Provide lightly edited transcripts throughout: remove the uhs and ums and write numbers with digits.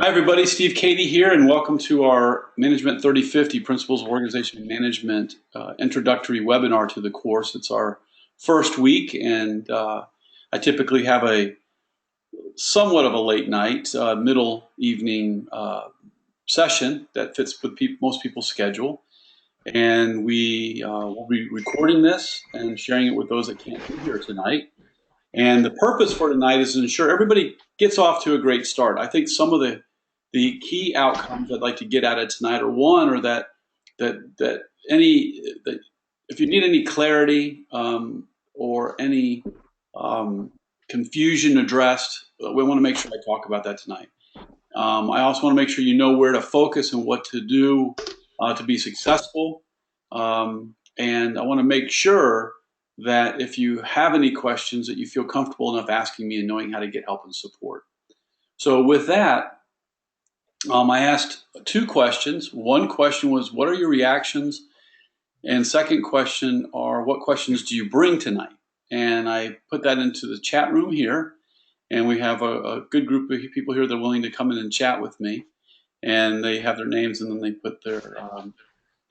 Hi, everybody. Steve Cady here, and welcome to our Management 3050 Principles of Organization Management introductory webinar to the course. It's our first week, and I typically have a somewhat of a late night, middle evening session that fits with most people's schedule. And we will be recording this and sharing it with those that can't be here tonight. And the purpose for tonight is to ensure everybody gets off to a great start. I think some of the key outcomes I'd like to get out of tonight are one, or that if you need any clarity or any confusion addressed, we want to make sure I talk about that tonight. I also want to make sure you know where to focus and what to do to be successful. And I want to make sure that if you have any questions, that you feel comfortable enough asking me and knowing how to get help and support. So with that, I asked two questions. One question was, what are your reactions? And second question are, what questions do you bring tonight? And I put that into the chat room here. And we have a good group of people here that are willing to come in and chat with me. And they have their names, and then they put their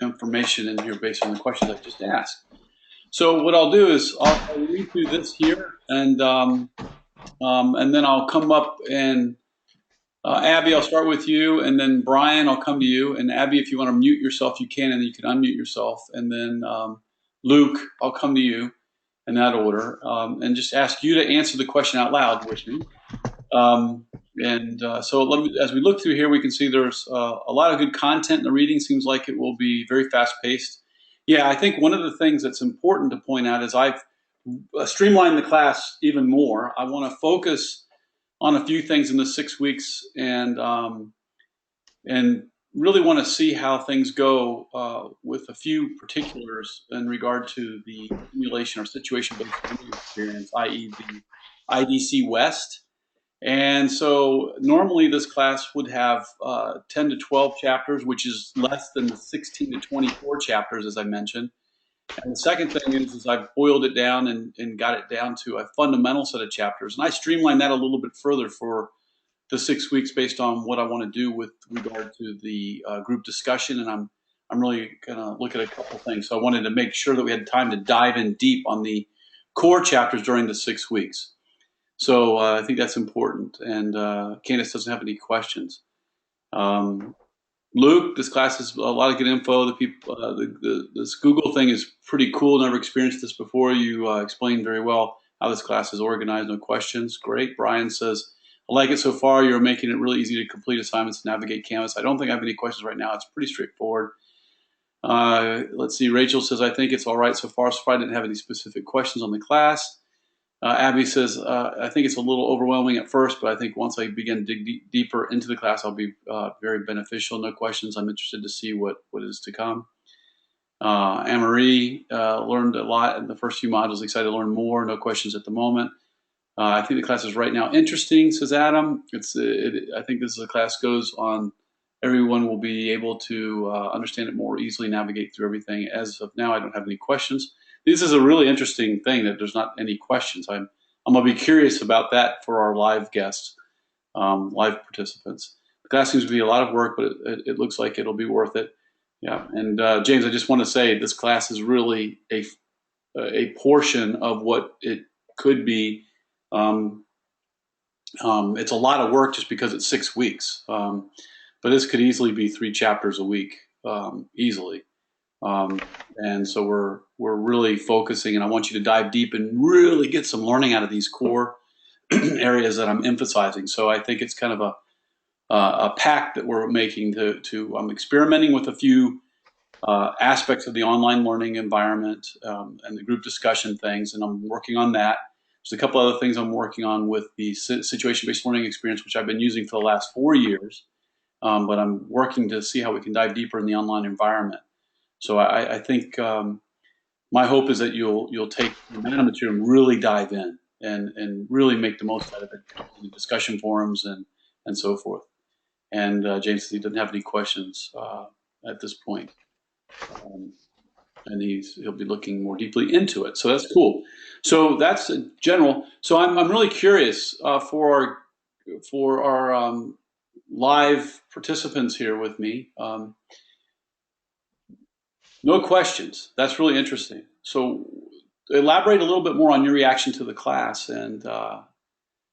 information in here based on the questions I just asked. So what I'll do is I'll read through this here, and then I'll come up and Abby, I'll start with you, and then Brian, I'll come to you. And Abby, if you want to mute yourself, you can, and you can unmute yourself. And then Luke, I'll come to you in that order, and just ask you to answer the question out loud with me. So as we look through here, we can see there's a lot of good content. The reading seems like it will be very fast-paced. Yeah, I think one of the things that's important to point out is I've streamlined the class even more. I want to focus on a few things in the 6 weeks, and really want to see how things go with a few particulars in regard to the simulation or situation-based learning experience, i.e. the IDC West. And so normally this class would have 10 to 12 chapters, which is less than the 16 to 24 chapters, as I mentioned. And the second thing is I've boiled it down and got it down to a fundamental set of chapters. And I streamlined that a little bit further for the 6 weeks based on what I want to do with regard to the group discussion. And I'm really going to look at a couple things. So I wanted to make sure that we had time to dive in deep on the core chapters during the 6 weeks. So I think that's important. And Candace doesn't have any questions. Luke, this class is a lot of good info. The people, this Google thing is pretty cool. Never experienced this before. You explained very well how this class is organized. No questions. Great. Brian says, I like it so far. You're making it really easy to complete assignments, navigate Canvas. I don't think I have any questions right now. It's pretty straightforward. Let's see. Rachel says, I think it's all right so far. So far, I didn't have any specific questions on the class. Abby says, I think it's a little overwhelming at first, but I think once I begin to dig deeper into the class, I'll be very beneficial. No questions. I'm interested to see what is to come. Anne-Marie learned a lot in the first few modules. Excited to learn more. No questions at the moment. I think the class is right now interesting, says Adam. I think this is a class goes on. Everyone will be able to understand it more easily, navigate through everything. As of now, I don't have any questions. This is a really interesting thing that there's not any questions. I'm going to be curious about that for our live guests, live participants. The class seems to be a lot of work, but it looks like it'll be worth it. Yeah, and James, I just want to say this class is really a portion of what it could be. It's a lot of work just because it's 6 weeks, but this could easily be 3 chapters a week, easily. And so we're really focusing, and I want you to dive deep and really get some learning out of these core areas that I'm emphasizing. So I think it's kind of a pact that we're making I'm experimenting with a few aspects of the online learning environment and the group discussion things, and I'm working on that. There's a couple other things I'm working on with the situation-based learning experience, which I've been using for the last 4 years, but I'm working to see how we can dive deeper in the online environment. So I think my hope is that you'll take the material and really dive in and really make the most out of it in the discussion forums and so forth. And James says he doesn't have any questions at this point, and he'll be looking more deeply into it. So that's cool. So that's general. So I'm really curious for our live participants here with me. No questions. That's really interesting. So elaborate a little bit more on your reaction to the class and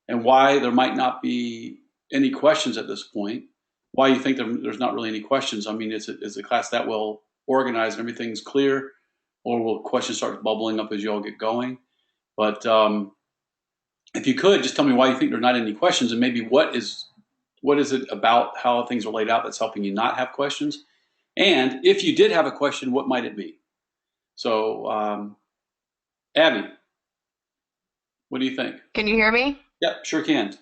why there might not be any questions at this point. Why you think there's not really any questions? I mean, is the class that well organized and everything's clear, or will questions start bubbling up as you all get going? But if you could just tell me why you think there's not any questions, and maybe what is it about how things are laid out that's helping you not have questions? And if you did have a question, what might it be? So, Abby, what do you think? Can you hear me? Yep, sure can.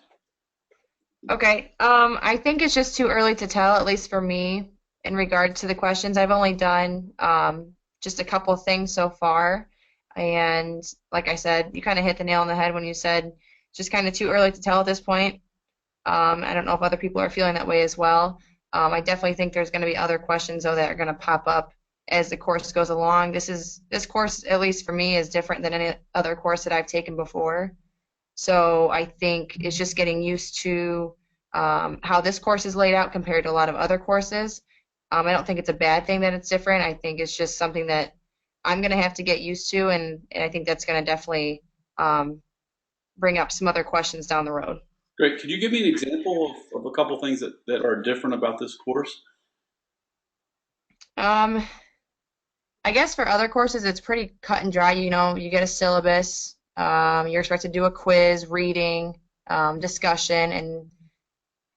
Okay. I think it's just too early to tell, at least for me, in regard to the questions. I've only done just a couple of things so far. And like I said, you kind of hit the nail on the head when you said it's just kind of too early to tell at this point. I don't know if other people are feeling that way as well. I definitely think there's going to be other questions though that are going to pop up as the course goes along. This course, at least for me, is different than any other course that I've taken before. So I think it's just getting used to how this course is laid out compared to a lot of other courses. I don't think it's a bad thing that it's different. I think it's just something that I'm going to have to get used to, and I think that's going to definitely bring up some other questions down the road. Great. Could you give me an example of a couple things that are different about this course? Um, I guess for other courses, it's pretty cut and dry. You know, you get a syllabus, you're expected to do a quiz, reading, discussion, and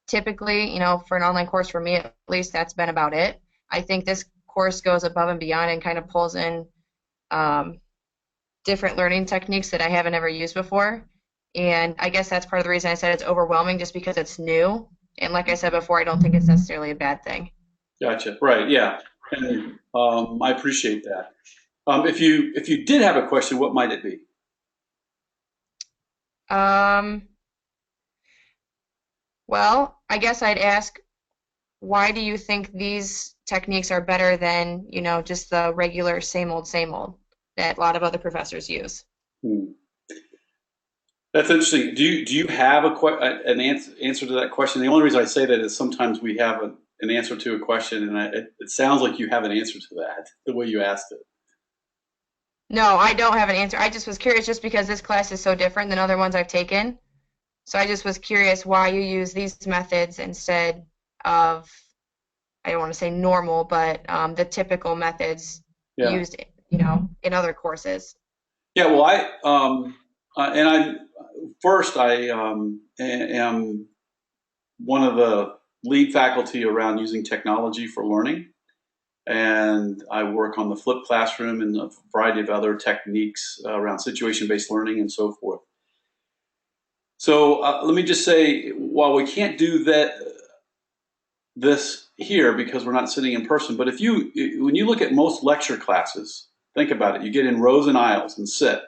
typically, you know, for an online course, for me at least, that's been about it. I think this course goes above and beyond and kind of pulls in um, different learning techniques that I haven't ever used before. And I guess that's part of the reason I said it's overwhelming, just because it's new. And like I said before, I don't think it's necessarily a bad thing. Gotcha. Right. Yeah. And I appreciate that. If you did have a question, what might it be? Um, well, I guess I'd ask, why do you think these techniques are better than, you know, just the regular same old that a lot of other professors use? Hmm. That's interesting. Do you have an answer to that question? The only reason I say that is sometimes we have an answer to a question, and it sounds like you have an answer to that the way you asked it. No, I don't have an answer. I just was curious just because this class is so different than other ones I've taken. So I just was curious why you use these methods instead of, I don't want to say normal, but the typical methods Yeah. used, you know, in other courses. Yeah. Well, and I first I am one of the lead faculty around using technology for learning. And I work on the flipped classroom and a variety of other techniques around situation-based learning and so forth. So let me just say, while we can't do this here because we're not sitting in person, but when you look at most lecture classes, think about it. You get in rows and aisles and sit.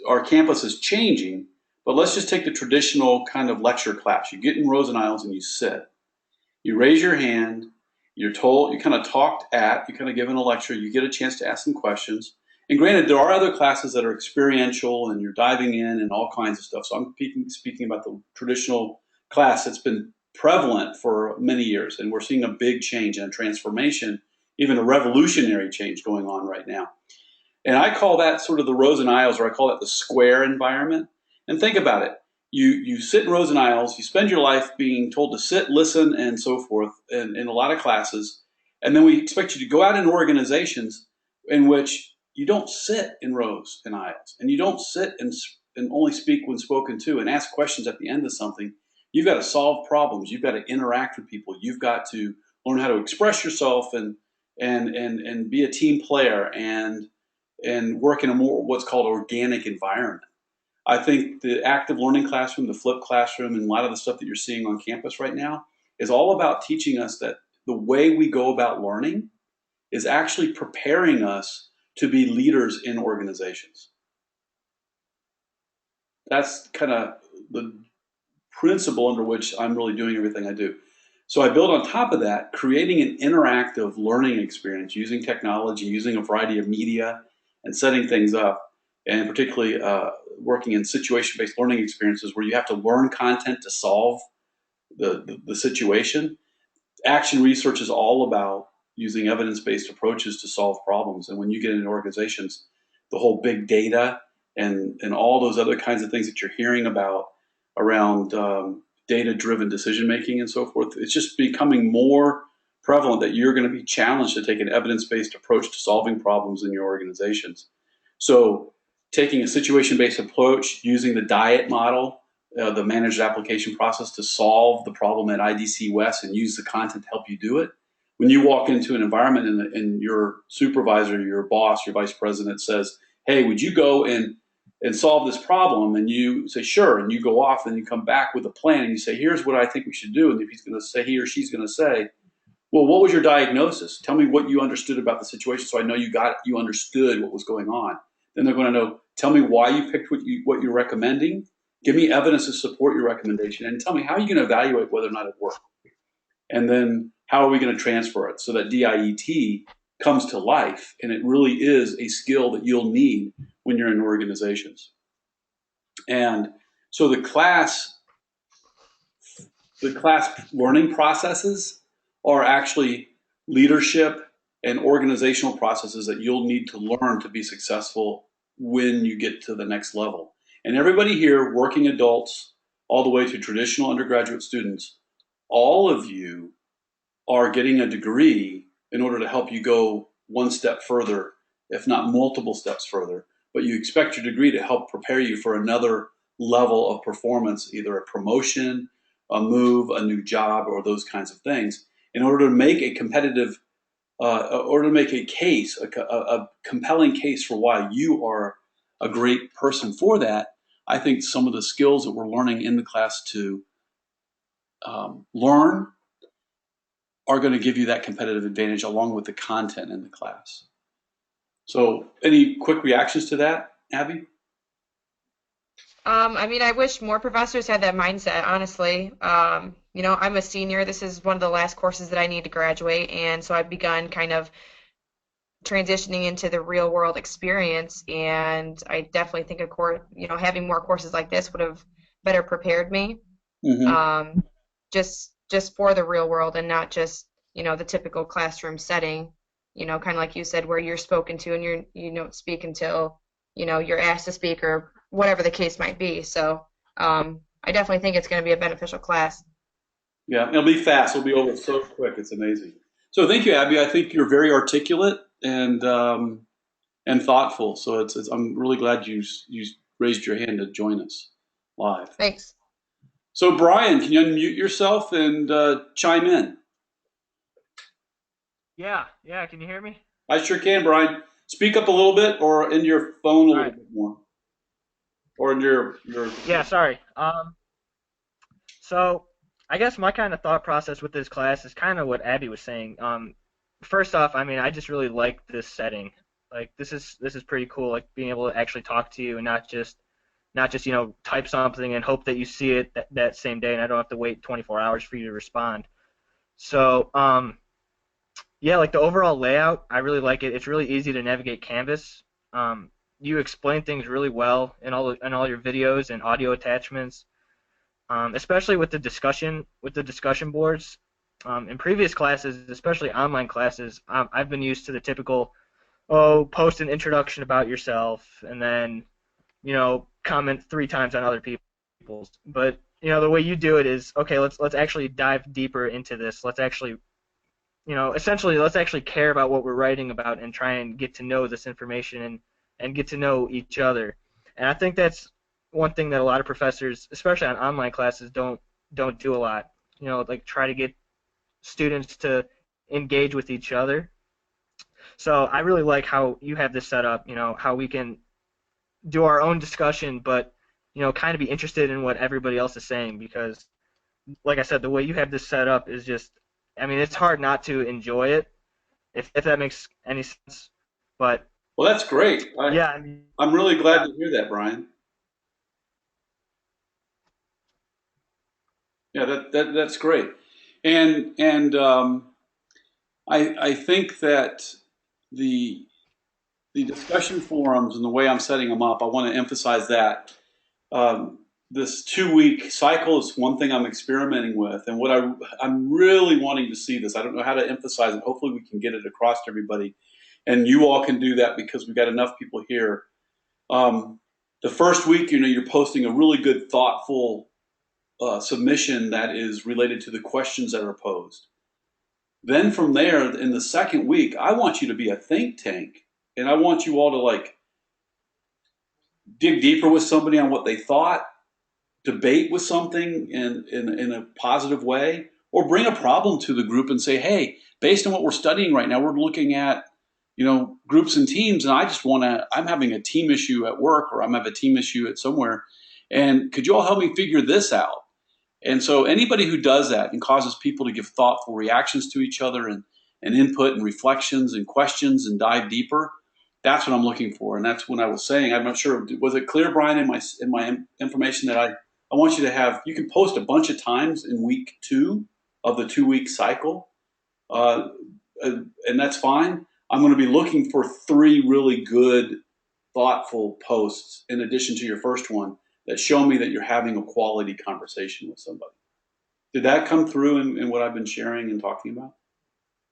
Our campus is changing, but let's just take the traditional kind of lecture class. You get in rows and aisles and you sit. You raise your hand, you're told, you kind of you're kind of given a lecture, you get a chance to ask some questions. And granted, there are other classes that are experiential and you're diving in and all kinds of stuff. So I'm speaking about the traditional class that's been prevalent for many years. And we're seeing a big change and a transformation, even a revolutionary change going on right now. And I call that sort of the rows and aisles, or I call it the square environment. And think about it. You sit in rows and aisles, you spend your life being told to sit, listen, and so forth in a lot of classes. And then we expect you to go out in organizations in which you don't sit in rows and aisles, and you don't sit and only speak when spoken to and ask questions at the end of something. You've got to solve problems. You've got to interact with people. You've got to learn how to express yourself and be a team player and work in a more what's called organic environment. I think the active learning classroom, the flipped classroom, and a lot of the stuff that you're seeing on campus right now is all about teaching us that the way we go about learning is actually preparing us to be leaders in organizations. That's kind of the principle under which I'm really doing everything I do. So I build on top of that, creating an interactive learning experience using technology, using a variety of media, and setting things up, and particularly working in situation-based learning experiences where you have to learn content to solve the situation. Action research is all about using evidence-based approaches to solve problems. And when you get into organizations, the whole big data and all those other kinds of things that you're hearing about around data-driven decision making and so forth, it's just becoming more prevalent that you're going to be challenged to take an evidence-based approach to solving problems in your organizations. So taking a situation-based approach, using the DIET model, the managed application process, to solve the problem at IDC West and use the content to help you do it. When you walk into an environment and your supervisor, your boss, your vice president says, hey, would you go and solve this problem? And you say, sure. And you go off and you come back with a plan and you say, here's what I think we should do. And if he's going to say, he or she's going to say, well, what was your diagnosis? Tell me what you understood about the situation so I know you understood what was going on. Then they're going to know, tell me why you picked what you're recommending. Give me evidence to support your recommendation, and tell me how are you going to evaluate whether or not it worked. And then how are we going to transfer it so that DIET comes to life and it really is a skill that you'll need when you're in organizations. And so the class learning processes are actually leadership and organizational processes that you'll need to learn to be successful when you get to the next level. And everybody here, working adults, all the way to traditional undergraduate students, all of you are getting a degree in order to help you go one step further, if not multiple steps further. But you expect your degree to help prepare you for another level of performance, either a promotion, a move, a new job, or those kinds of things, in order to make a competitive, or to make a case, a compelling case for why you are a great person for that. I think some of the skills that we're learning in the class to learn are going to give you that competitive advantage along with the content in the class. So any quick reactions to that, Abby? I mean, I wish more professors had that mindset, honestly. I'm a senior. This is one of the last courses that I need to graduate, and so I've begun kind of transitioning into the real world experience, and I definitely think having more courses like this would have better prepared me, Mm-hmm. um, just for the real world and not just, the typical classroom setting, kind of like you said, where you're spoken to and you don't speak until, you're asked to speak or whatever the case might be. So, I definitely think it's going to be a beneficial class. Yeah, it'll be fast. It'll be over so quick. It's amazing. So thank you, Abby. I think you're very articulate and thoughtful. So I'm really glad you raised your hand to join us live. Thanks. So Brian, can you unmute yourself and chime in? Yeah, yeah. Can you hear me? I sure can, Brian. Speak up a little bit, or in your phone a All little right. bit more, or in your. Yeah, sorry. So I guess my kind of thought process with this class is kind of what Abby was saying. First off, I mean, I just really like this setting. Like this is pretty cool. Like being able to actually talk to you and not just type something and hope that you see it that same day, and I don't have to wait 24 hours for you to respond. So yeah, like the overall layout, I really like it. It's really easy to navigate Canvas. You explain things really well in all your videos and audio attachments, especially with the discussion boards. In previous classes, especially online classes, I've been used to the typical, post an introduction about yourself and then comment 3 times on other people's. But the way you do it is okay. Let's actually dive deeper into this. Let's actually essentially, let's actually care about what we're writing about and try and get to know this information and get to know each other. And I think that's one thing that a lot of professors, especially on online classes, don't do a lot. Like try to get students to engage with each other. So I really like how you have this set up. How we can do our own discussion, but kind of be interested in what everybody else is saying because, like I said, the way you have this set up is just, I mean, it's hard not to enjoy it if that makes any sense. But Well, that's great. yeah, I mean, I'm really glad yeah, to hear that, Brian. Yeah, that's great. And I think that the the discussion forums and the way I'm setting them up, I want to emphasize that. this 2 week cycle is one thing I'm experimenting with, and what I'm really wanting to see this. I don't know how to emphasize it. Hopefully, we can get it across to everybody, and you all can do that because we've got enough people here. Um, the first week, you're posting a really good, thoughtful submission that is related to the questions that are posed. Then from there, in the second week, I want you to be a think tank, and I want you all to like dig deeper with somebody on what they thought, debate with something in a positive way, or bring a problem to the group and say, hey, based on what we're studying right now, we're looking at groups and teams, and I'm having a team issue at work, or I'm having a team issue at somewhere, and could you all help me figure this out? And so anybody who does that and causes people to give thoughtful reactions to each other and input and reflections and questions and dive deeper, that's what I'm looking for. And that's when I was saying, I'm not sure, was it clear, Brian, in my information that I want you to have, you can post a bunch of times in week 2 of the 2 week cycle, and that's fine. I'm going to be looking for 3 really good, thoughtful posts in addition to your first one that show me that you're having a quality conversation with somebody. Did that come through in what I've been sharing and talking about?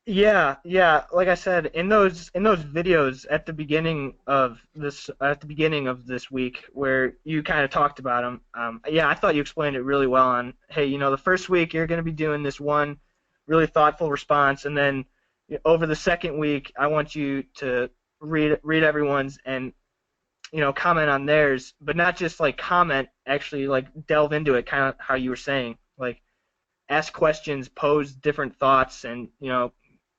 Yeah, yeah. Like I said, in those videos at the beginning of this week, where you kind of talked about them, yeah, I thought you explained it really well. On, hey, the first week you're going to be doing this one really thoughtful response, and then over the second week, I want you to read everyone's and comment on theirs, but not just like comment, actually like delve into it, kind of how you were saying, like ask questions, pose different thoughts, and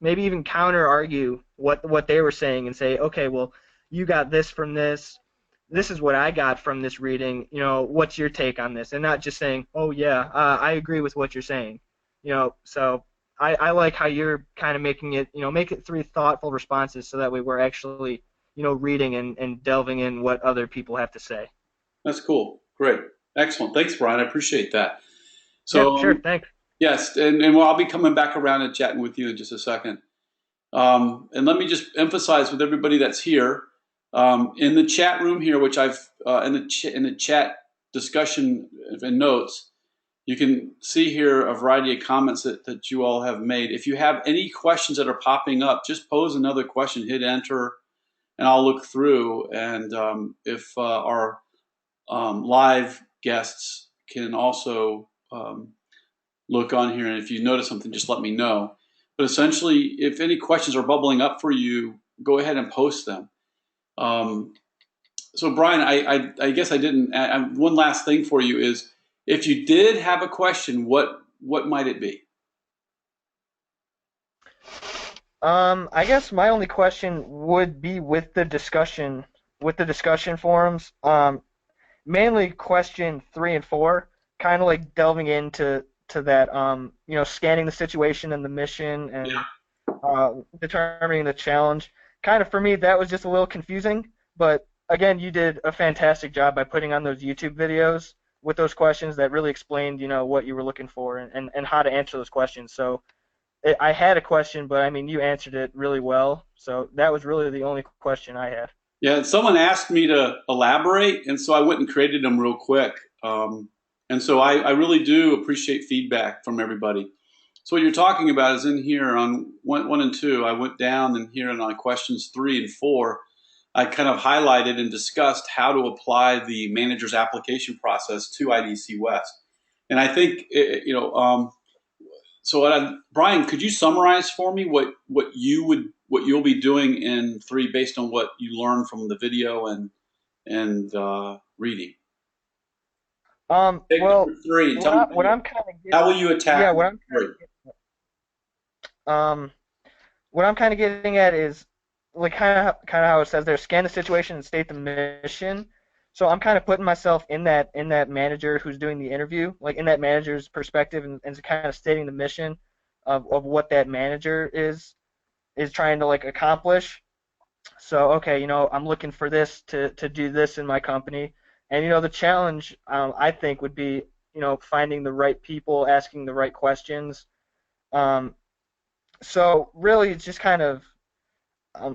maybe even counter argue what they were saying and say, okay, well, you got this from this. This is what I got from this reading. What's your take on this? And not just saying, oh yeah, I agree with what you're saying. So I like how you're kind of making it, make it 3 thoughtful responses, so that way we're actually, reading and delving in what other people have to say. That's cool. Great. Excellent. Thanks, Brian. I appreciate that. Yeah, So, sure, thanks. yes, and I'll be coming back around and chatting with you in just a second. And let me just emphasize with everybody that's here, in the chat room here, which I've in the chat discussion and notes, you can see here a variety of comments that you all have made. If you have any questions that are popping up, just pose another question, hit enter, and I'll look through. And if our live guests can also look on here, and if you notice something, just let me know. But essentially, if any questions are bubbling up for you, go ahead and post them. So Brian, I guess I didn't. One last thing for you is, if you did have a question, what might it be? I guess my only question would be with the discussion forums. Mainly question 3 and 4, kind of like delving into that, scanning the situation and the mission, and determining the challenge. Kind of for me, that was just a little confusing, but again, you did a fantastic job by putting on those YouTube videos with those questions that really explained, what you were looking for, and how to answer those questions. So I had a question, but I mean, you answered it really well. So that was really the only question I had. Yeah, someone asked me to elaborate, and so I went and created them real quick. And so I really do appreciate feedback from everybody. So what you're talking about is in here on 1 and 2. I went down and here on questions 3 and 4. I kind of highlighted and discussed how to apply the manager's application process to IDC West. And I think, so Brian, could you summarize for me what you'll be doing in 3 based on what you learned from the video and reading? Well, 3. what I'm kind of How will you attack? yeah, 3? what I'm kind of getting at is like kind of how it says there, scan the situation and state the mission. So I'm kind of putting myself in that manager who's doing the interview, like in that manager's perspective, and kind of stating the mission of what that manager is trying to like accomplish. So okay, I'm looking for this to do this in my company, and the challenge, I think, would be finding the right people, asking the right questions. Um, so really, it's just kind of,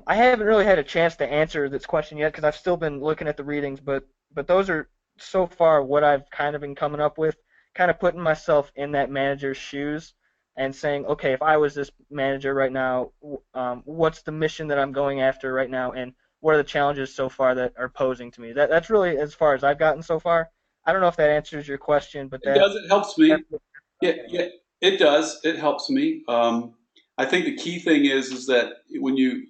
I haven't really had a chance to answer this question yet because I've still been looking at the readings, but those are so far what I've kind of been coming up with, kind of putting myself in that manager's shoes and saying, okay, if I was this manager right now, what's the mission that I'm going after right now, and what are the challenges so far that are posing to me? That's really as far as I've gotten so far. I don't know if that answers your question, but It does. It helps me. that's what I'm Yeah, getting yeah, at. it does. It helps me. I think the key thing is that when you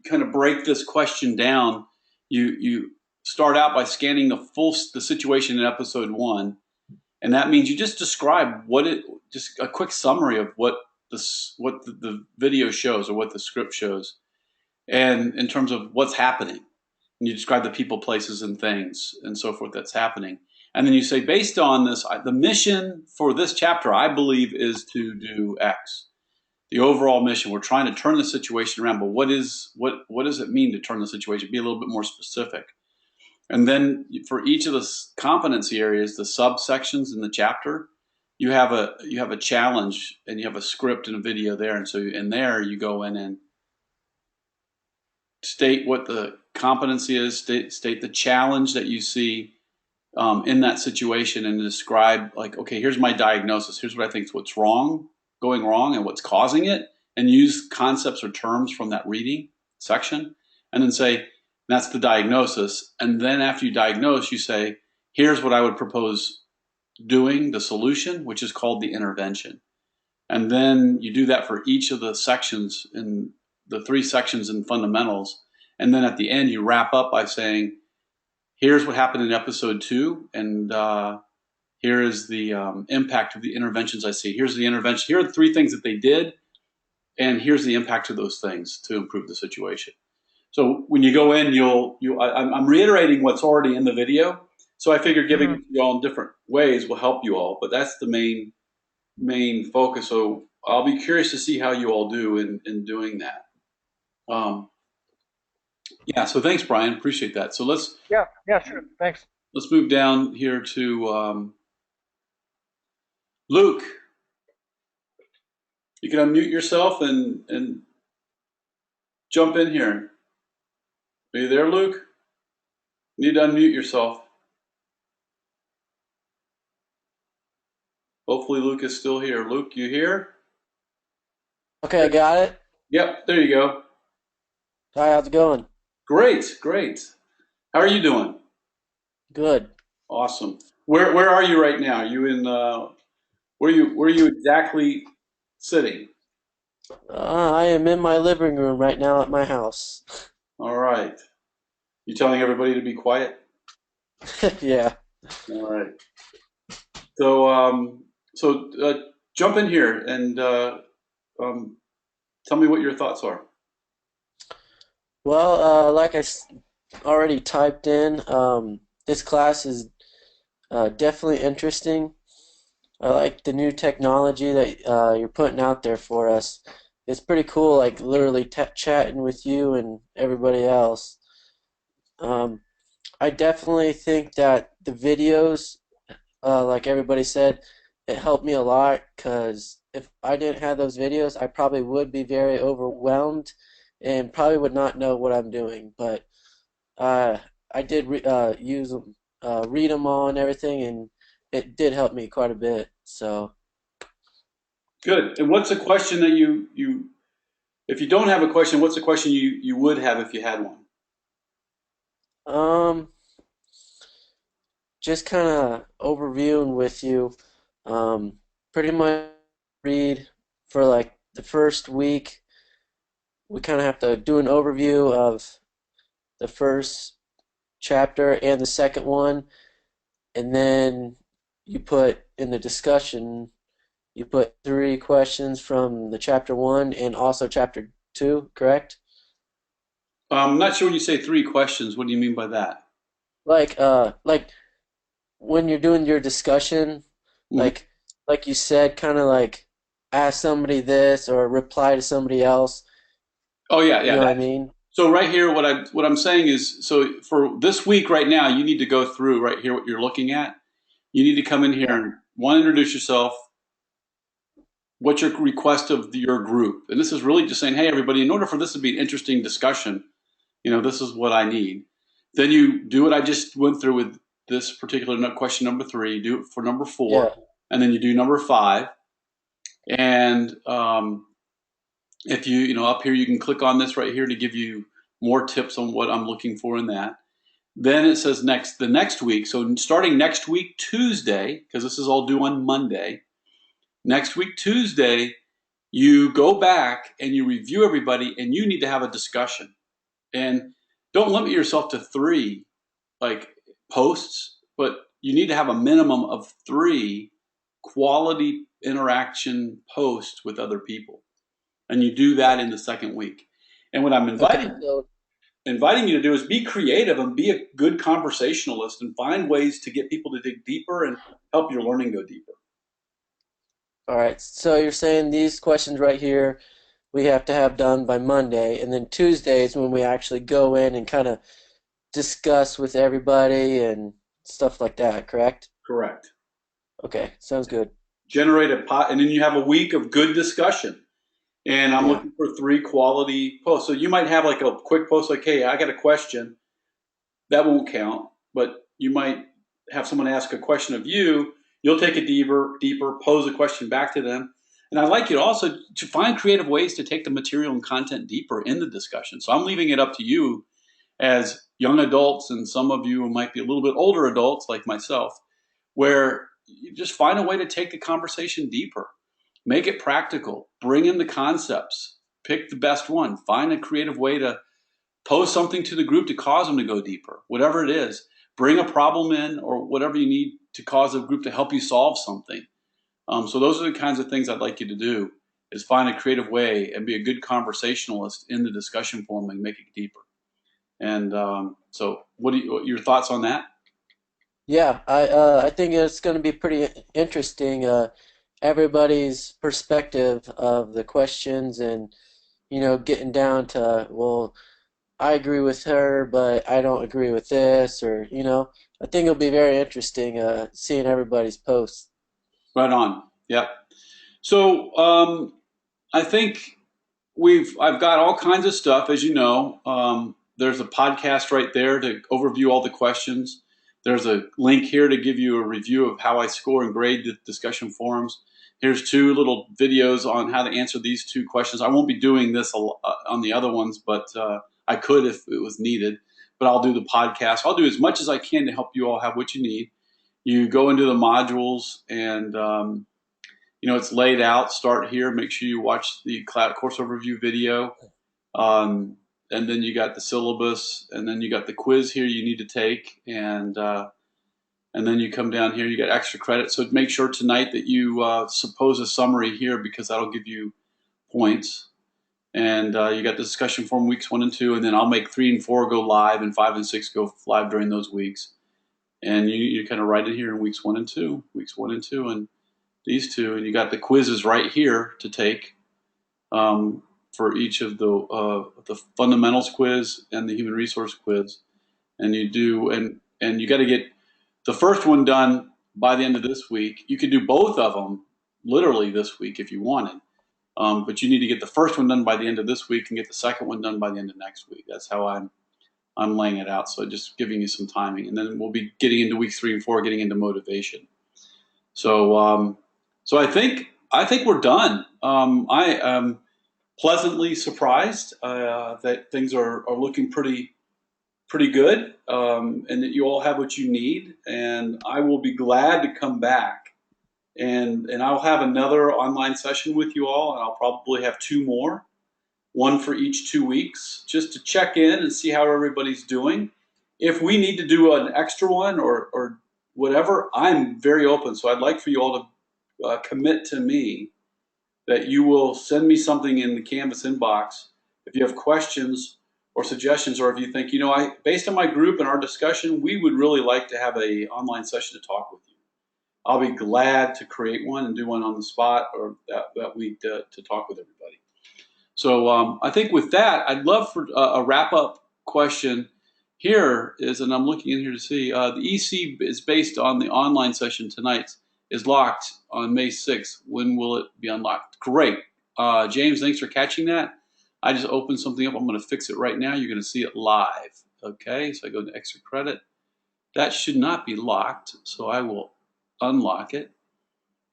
kind of break this question down, you start out by scanning the situation in episode one, and that means you just describe just a quick summary of what the video shows or what the script shows, and in terms of what's happening. And you describe the people, places, and things, and so forth that's happening. And then you say, based on this, the mission for this chapter, I believe, is to do X. The overall mission, we're trying to turn the situation around, but what does it mean to turn the situation? Be a little bit more specific. And then for each of the competency areas, the subsections in the chapter, you have a challenge, and you have a script and a video there. And so in there, you go in and state what the competency is, state the challenge that you see in that situation, and describe, like, okay, here's my diagnosis. Here's what I think is what's going wrong, and what's causing it, and use concepts or terms from that reading section, and then say, that's the diagnosis. And then after you diagnose, you say, here's what I would propose doing, the solution, which is called the intervention. And then you do that for each of the sections in the three sections in fundamentals. And then at the end, you wrap up by saying, here's what happened in episode 2, and here is the impact of the interventions I see. Here's the intervention. Here are the 3 things that they did, and here's the impact of those things to improve the situation. So when you go in, I'm reiterating what's already in the video. So I figure giving it to you all in different ways will help you all, but that's the main focus. So I'll be curious to see how you all do in doing that. Yeah. So thanks, Brian. Appreciate that. So Yeah, sure. Thanks. let's move down here to Luke. You can unmute yourself and jump in here. Are you there, Luke? You need to unmute yourself. Hopefully Luke is still here. Luke, you here? Okay, I got it. Yep, there you go. Hi, how's it going? Great, great. How are you doing? Good. Awesome. Where are you right now? Are you in where are you exactly sitting? I am in my living room right now at my house. All right. You telling everybody to be quiet? Yeah. All right. So jump in here and tell me what your thoughts are. Well, like I already typed in, this class is definitely interesting. I like the new technology that you're putting out there for us. It's pretty cool, like literally chatting with you and everybody else. I definitely think that the videos, like everybody said, it helped me a lot because if I didn't have those videos, I probably would be very overwhelmed and probably would not know what I'm doing. But uh, I did use them, read them all and everything, and it did help me quite a bit. So, Good. And what's a question that you if you don't have a question, what's a question you would have if you had one? um, just kind of overviewing with you, um, pretty much read for like the first week. We kind of have to do an overview of the first chapter and the second one, and then you put in the discussion, you put 3 questions from the chapter 1 and also chapter 2, correct? I'm not sure when you say 3 questions. What do you mean by that? Like when you're doing your discussion, Mhm. like you said, kind of like ask somebody this or reply to somebody else. Oh yeah, You yeah. know what I mean? So right here, what I'm saying is, so for this week right now, you need to go through right here what you're looking at. You need to come in here Yeah. and introduce yourself. What's your request of your group? And this is really just saying, hey, everybody, in order for this to be an interesting discussion, this is what I need. Then you do what I just went through with this particular question number 3, you do it for number 4, Yeah. and then you do number 5. And if you up here, you can click on this right here to give you more tips on what I'm looking for in that. Then it says the next week. So starting next week, Tuesday, because this is all due on Monday, next week, Tuesday, you go back and you review everybody, and you need to have a discussion. And don't limit yourself to 3 like posts, but you need to have a minimum of 3 quality interaction posts with other people. And you do that in the second week. And what I'm Okay. So inviting you to do is be creative and be a good conversationalist and find ways to get people to dig deeper and help your learning go deeper. all right. So you're saying these questions right here we have to have done by Monday, and then Tuesday is when we actually go in and kind of discuss with everybody and stuff like that, correct? Correct. Okay, sounds good. Generate a pot, and then you have a week of good discussion. And I'm Yeah. looking for 3 quality posts. So you might have like a quick post like, hey, I got a question. That won't count, but you might have someone ask a question of you. You'll take it deeper, pose a question back to them. And I'd like you to also to find creative ways to take the material and content deeper in the discussion. So I'm leaving it up to you as young adults, and some of you might be a little bit older adults like myself, where you just find a way to take the conversation deeper. Make it practical. Bring in the concepts. Pick the best one. Find a creative way to post something to the group to cause them to go deeper. Whatever it is, bring a problem in or whatever you need to cause a group to help you solve something. So those are the kinds of things I'd like you to do, is find a creative way and be a good conversationalist in the discussion forum and make it deeper. And so what your thoughts on that? Yeah, I think it's going to be pretty interesting. Everybody's perspective of the questions, and getting down to, well, I agree with her, but I don't agree with this, or I think it'll be very interesting seeing everybody's posts. Right on. Yep. So I think I've got all kinds of stuff, as you know. There's a podcast right there to overview all the questions. There's a link here to give you a review of how I score and grade the discussion forums. Here's 2 little videos on how to answer these 2 questions. I won't be doing this on the other ones, but I could if it was needed. But I'll do the podcast. I'll do as much as I can to help you all have what you need. You go into the modules and it's laid out. Start here. Make sure you watch the course overview video. And then you got the syllabus, and then you got the quiz here you need to take, and then you come down here. You got extra credit. So make sure tonight that you suppose a summary here, because that'll give you points. And you got the discussion forum weeks 1 and 2, and then I'll make 3 and 4 go live, and 5 and 6 go live during those weeks. And you kind of write it here in weeks 1 and 2, and these 2, and you got the quizzes right here to take for each of the fundamentals quiz and the human resource quiz. And you do, and you got to get the first one done by the end of this week. You could do both of them literally this week if you wanted, but you need to get the first one done by the end of this week and get the second one done by the end of next week. That's how I'm laying it out. So just giving you some timing, and then we'll be getting into weeks 3 and 4, getting into motivation. So so I think we're done. I am pleasantly surprised that things are looking pretty good, and that you all have what you need. And I will be glad to come back, and I'll have another online session with you all, and I'll probably have 2 more, one for each 2 weeks, just to check in and see how everybody's doing. If we need to do an extra one or whatever, I'm very open. So I'd like for you all to commit to me that you will send me something in the Canvas inbox if you have questions or suggestions, or if you think, based on my group and our discussion, we would really like to have an online session to talk with you. I'll be glad to create one and do one on the spot, or that week to talk with everybody. So I think with that, I'd love for a wrap-up question here is, and I'm looking in here to see, the EC is based on the online session tonight, is locked on May 6th. When will it be unlocked? Great. James, thanks for catching that. I just opened something up. I'm going to fix it right now. You're going to see it live. Okay, so I go to extra credit, That should not be locked, so I will unlock it. It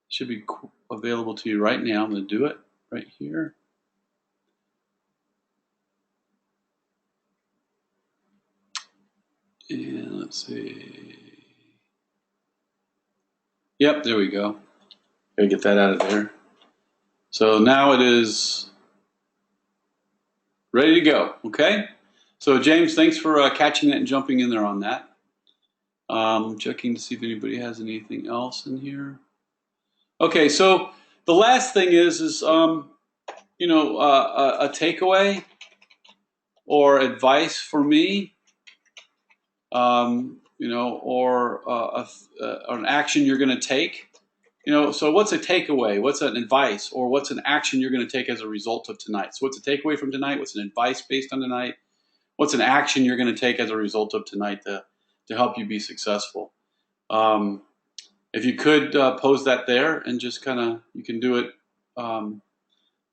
should be available to you right now. I'm going to do it right here. And let's see. Yep, there we go. Gotta get that out of there. So now it is ready to go. Okay. So James, thanks for catching that and jumping in there on that. Checking to see if anybody has anything else in here. Okay, so the last thing is a takeaway or advice for me, or an action you're going to take. So what's a takeaway? What's an advice, or what's an action you're going to take as a result of tonight? So what's a takeaway from tonight? What's an advice based on tonight? What's an action you're going to take as a result of tonight to help you be successful? If you could pose that there, and just kind of, you can do it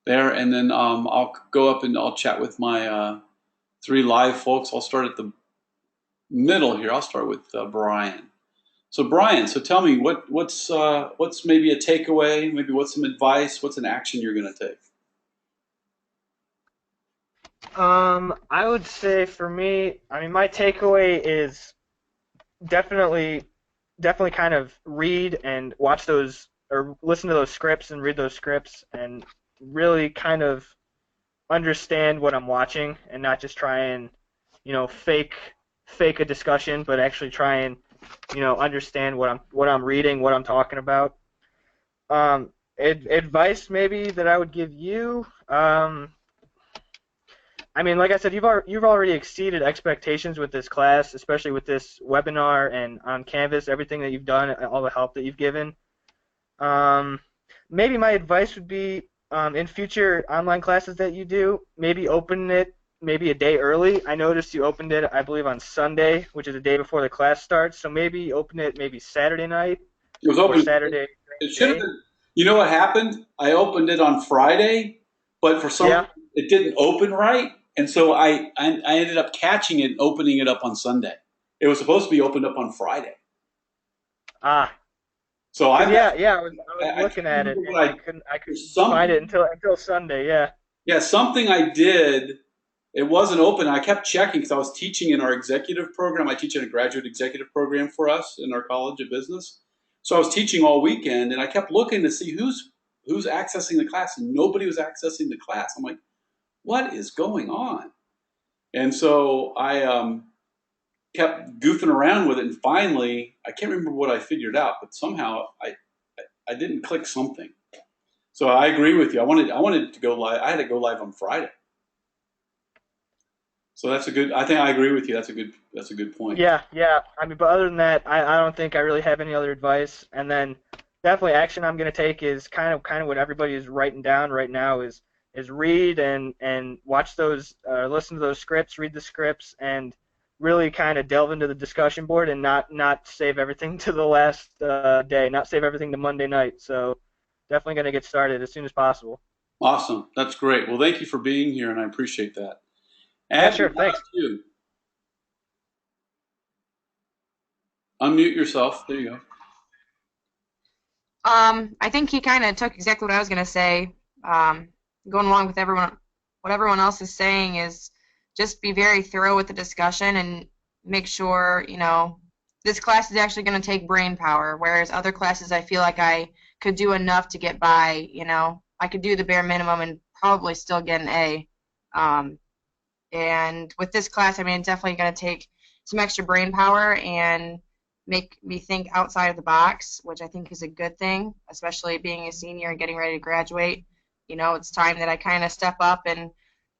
there, and then I'll go up and I'll chat with my 3 live folks. I'll start at the middle here. I'll start with Brian. So Brian, so tell me what's maybe a takeaway, maybe what's some advice, what's an action you're going to take? I would say for me, I mean, my takeaway is definitely kind of read and watch those, or listen to those scripts and read those scripts, and really kind of understand what I'm watching, and not just try and, fake a discussion, but actually try and, understand what I'm reading, what I'm talking about. Advice maybe that I would give you, I mean, like I said, you've already exceeded expectations with this class, especially with this webinar and on Canvas, everything that you've done, all the help that you've given. Maybe my advice would be, in future online classes that you do, maybe open it maybe a day early. I noticed you opened it, I believe, on Sunday, which is the day before the class starts. So maybe open it maybe Saturday night. It was open. Or Saturday. It should have been. You know what happened? I opened it on Friday, but for some reason it didn't open right, and so I ended up catching it and opening it up on Sunday. It was supposed to be opened up on Friday. Ah. So I was looking at it, and I couldn't find it until Sunday. Yeah. Yeah, something I did. It wasn't open. I kept checking because I was teaching in our executive program. I teach in a graduate executive program for us in our College of Business. So I was teaching all weekend, and I kept looking to see who's accessing the class, and nobody was accessing the class. I'm like, what is going on? And so I kept goofing around with it, and finally, I can't remember what I figured out, but somehow I didn't click something. So I agree with you. I wanted to go live. I had to go live on Friday. So I think I agree with you. That's a good point. Yeah. I mean, but other than that, I don't think I really have any other advice. And then definitely action I'm going to take is kind of what everybody is writing down right now is read and watch those, listen to those scripts, read the scripts, and really kind of delve into the discussion board, and not save everything to the last day, not save everything to Monday night. So definitely going to get started as soon as possible. Awesome. That's great. Well, thank you for being here, and I appreciate that. Yeah, sure. Thanks. You. Unmute yourself. There you go. I think he kind of took exactly what I was going to say. Going along with what everyone else is saying is just be very thorough with the discussion and make sure, this class is actually going to take brain power, whereas other classes I feel like I could do enough to get by, I could do the bare minimum and probably still get an A. And with this class, I mean, it's definitely going to take some extra brain power and make me think outside of the box, which I think is a good thing, especially being a senior and getting ready to graduate. It's time that I kind of step up and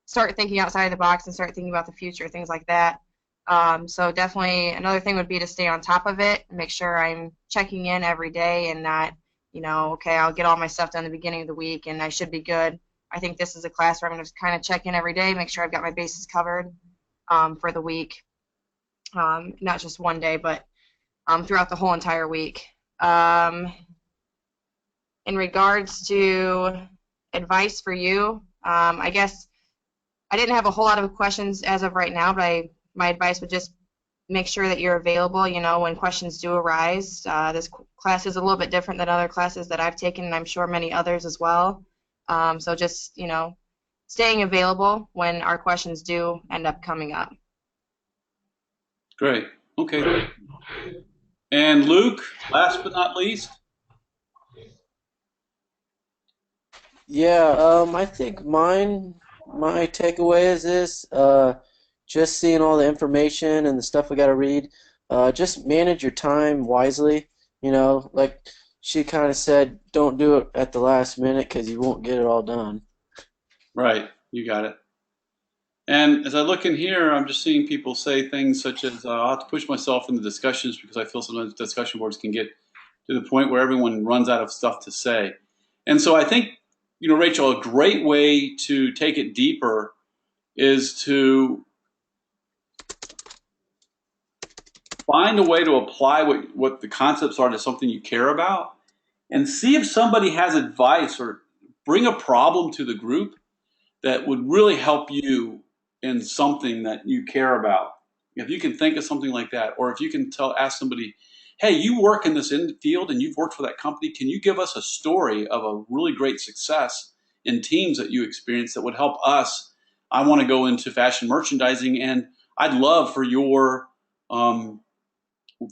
start thinking outside of the box and start thinking about the future, things like that. So definitely another thing would be to stay on top of it and make sure I'm checking in every day and not, okay, I'll get all my stuff done at the beginning of the week and I should be good. I think this is a class where I'm going to kind of check in every day, make sure I've got my bases covered for the week, not just one day, but throughout the whole entire week. In regards to advice for you, I guess I didn't have a whole lot of questions as of right now, but my advice would just make sure that you're available, when questions do arise. This class is a little bit different than other classes that I've taken, and I'm sure many others as well. So just, staying available when our questions do end up coming up. Great. Okay. And Luke, last but not least. Yeah, I think my takeaway is this, just seeing all the information and the stuff we got to read, just manage your time wisely. Like she kind of said, don't do it at the last minute because you won't get it all done. Right. You got it. And as I look in here, I'm just seeing people say things such as, I'll have to push myself in the discussions because I feel sometimes discussion boards can get to the point where everyone runs out of stuff to say. And so I think, Rachel, a great way to take it deeper is to find a way to apply what the concepts are to something you care about and see if somebody has advice or bring a problem to the group that would really help you in something that you care about. If you can think of something like that, or if you can ask somebody, hey, you work in this field and you've worked for that company, can you give us a story of a really great success in teams that you experienced that would help us? I want to go into fashion merchandising, and I'd love for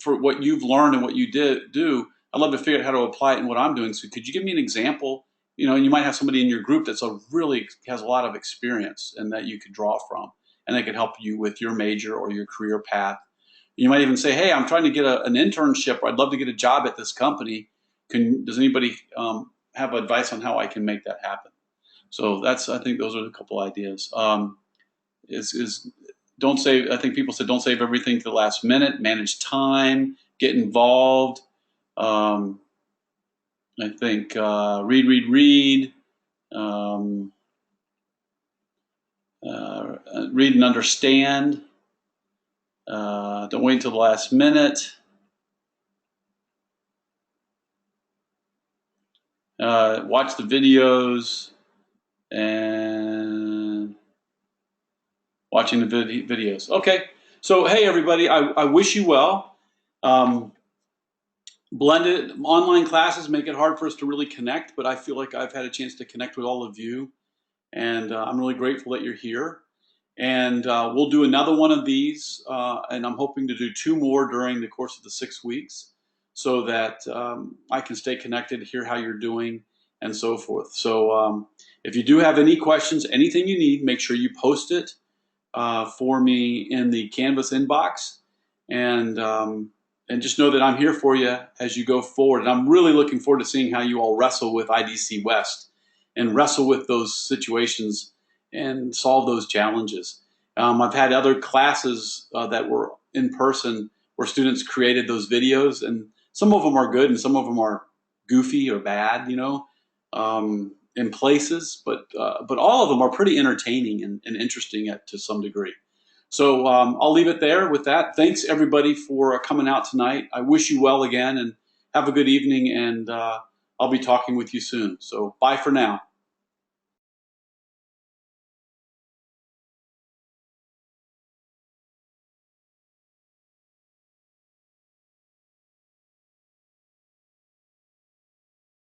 for what you've learned and what you do. I'd love to figure out how to apply it in what I'm doing. So could you give me an example? And you might have somebody in your group that's really has a lot of experience and that you could draw from, and they could help you with your major or your career path. You might even say, hey, I'm trying to get an internship, or I'd love to get a job at this company. Does anybody have advice on how I can make that happen? So I think those are a couple ideas. Don't save. I think people said don't save everything to the last minute. Manage time. Get involved. I think read. Read and understand. Don't wait until the last minute. Watch the videos and watching the videos. Okay. So, hey, everybody, I wish you well. Blended online classes make it hard for us to really connect, but I feel like I've had a chance to connect with all of you, and I'm really grateful that you're here. And we'll do another one of these, and I'm hoping to do 2 more during the course of the 6 weeks so that I can stay connected, hear how you're doing, and so forth. So if you do have any questions, anything you need, make sure you post it for me in the Canvas inbox, and just know that I'm here for you as you go forward. And I'm really looking forward to seeing how you all wrestle with IDC West and wrestle with those situations and solve those challenges. I've had other classes that were in person where students created those videos, and some of them are good and some of them are goofy or bad, in places, but all of them are pretty entertaining and interesting to some degree. So I'll leave it there with that. Thanks everybody for coming out tonight. I wish you well again, and have a good evening, and I'll be talking with you soon. So bye for now.